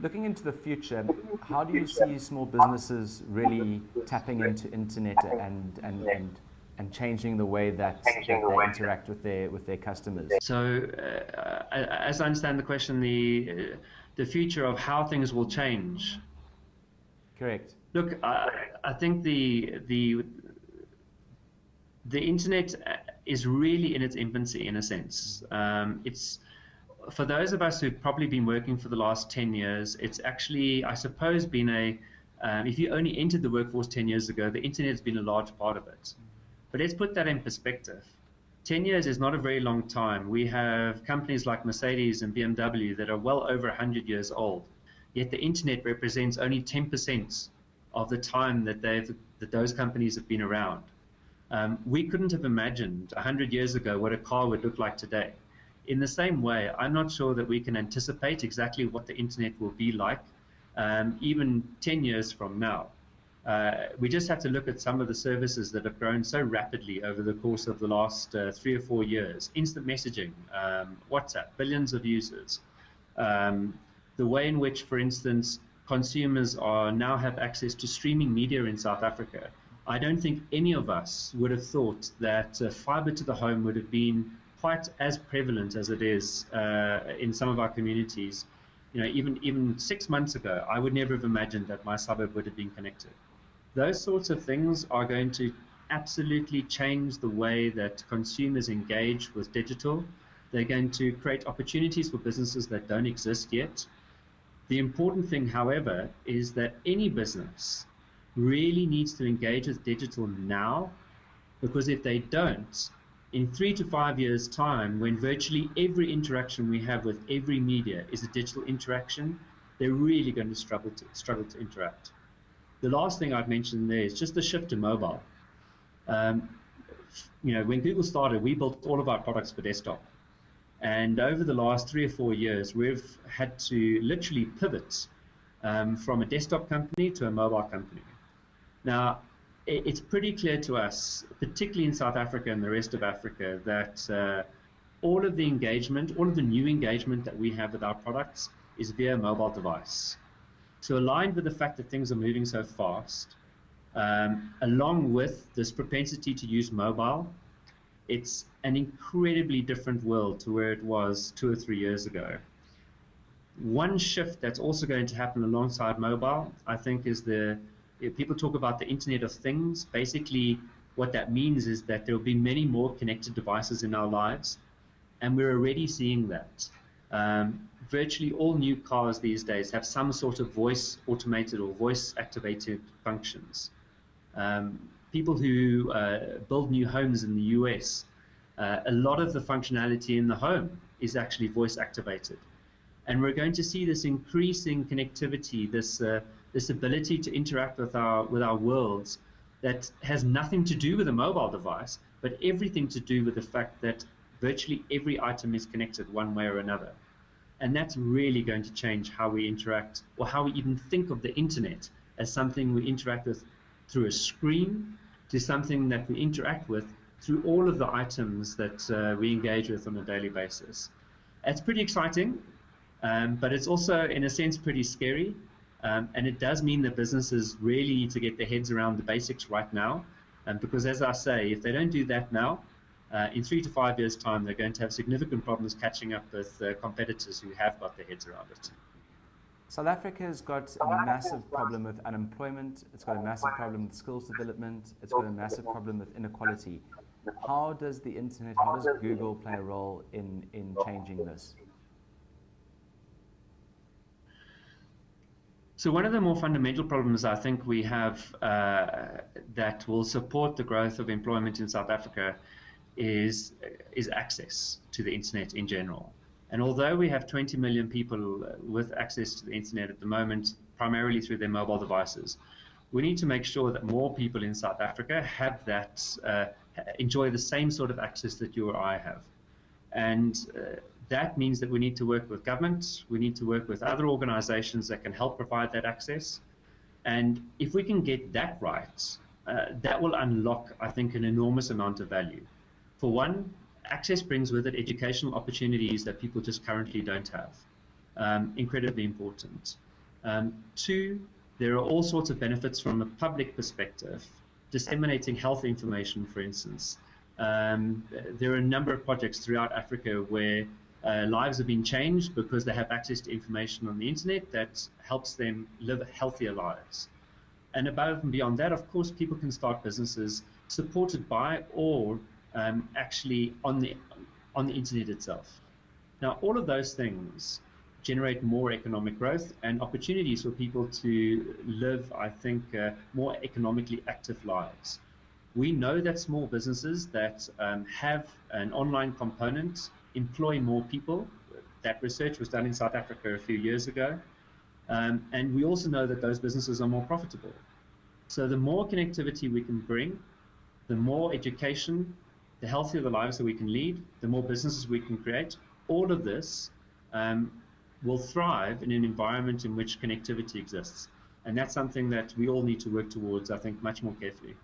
Looking into the future, how do you see small businesses really tapping into internet and changing the way that they interact with their customers? So, as I understand the question, the future of how things will change. Correct. Look, I think the internet is really in its infancy, in a sense. It's for those of us who've probably been working for the last 10 years, it's actually, I suppose, been if you only entered the workforce 10 years ago, the internet has been a large part of it. But let's put that in perspective. 10 years is not a very long time. We have companies like Mercedes and BMW that are well over 100 years old, yet the internet represents only 10% of the time that those companies have been around. We couldn't have imagined 100 years ago what a car would look like today. In the same way, I'm not sure that we can anticipate exactly what the internet will be like even 10 years from now. We just have to look at some of the services that have grown so rapidly over the course of the last 3 or 4 years. Instant messaging, WhatsApp, billions of users. The way in which, for instance, consumers now have access to streaming media in South Africa. I don't think any of us would have thought that fiber to the home would have been quite as prevalent as it is in some of our communities. You know, even 6 months ago, I would never have imagined that my suburb would have been connected. Those sorts of things are going to absolutely change the way that consumers engage with digital. They're going to create opportunities for businesses that don't exist yet. The important thing, however, is that any business really needs to engage with digital now, because if they don't, in 3 to 5 years' time, when virtually every interaction we have with every media is a digital interaction, they're really going to struggle to interact. The last thing I've mentioned there is just the shift to mobile. When Google started, we built all of our products for desktop. And over the last 3 or 4 years, we've had to literally pivot from a desktop company to a mobile company. Now, it's pretty clear to us, particularly in South Africa and the rest of Africa, that all of the engagement, all of the new engagement that we have with our products is via mobile device. So aligned with the fact that things are moving so fast, along with this propensity to use mobile, it's an incredibly different world to where it was 2 or 3 years ago. One shift that's also going to happen alongside mobile, I think, is people talk about the Internet of Things. Basically, what that means is that there will be many more connected devices in our lives, and we're already seeing that. Virtually all new cars these days have some sort of voice automated or voice activated functions. People who build new homes in the US, a lot of the functionality in the home is actually voice activated. And we're going to see this increasing connectivity, this ability to interact with our worlds that has nothing to do with a mobile device, but everything to do with the fact that virtually every item is connected one way or another. And that's really going to change how we interact, or how we even think of the internet as something we interact with through a screen, to something that we interact with through all of the items that we engage with on a daily basis. It's pretty exciting, but it's also, in a sense, pretty scary. And it does mean that businesses really need to get their heads around the basics right now. Because, as I say, if they don't do that now, in 3 to 5 years' time, they're going to have significant problems catching up with competitors who have got their heads around it. South Africa has got a massive problem with unemployment. It's got a massive problem with skills development. It's got a massive problem with inequality. How does the internet, how does Google play a role in changing this? So one of the more fundamental problems I think we have that will support the growth of employment in South Africa is access to the internet in general. And although we have 20 million people with access to the internet at the moment, primarily through their mobile devices, we need to make sure that more people in South Africa have that, enjoy the same sort of access that you or I have. And that means that we need to work with government, we need to work with other organizations that can help provide that access. And if we can get that right, that will unlock, I think, an enormous amount of value. For one, access brings with it educational opportunities that people just currently don't have. Incredibly important. Two, there are all sorts of benefits from a public perspective, disseminating health information, for instance. There are a number of projects throughout Africa where lives have been changed because they have access to information on the internet that helps them live healthier lives. And above and beyond that, of course, people can start businesses supported by or actually on the internet itself. Now, all of those things generate more economic growth and opportunities for people to live, I think, more economically active lives. We know that small businesses that have an online component employ more people. That research was done in South Africa a few years ago. And we also know that those businesses are more profitable. So the more connectivity we can bring, the more education, the healthier the lives that we can lead, the more businesses we can create. All of this will thrive in an environment in which connectivity exists. And that's something that we all need to work towards, I think, much more carefully.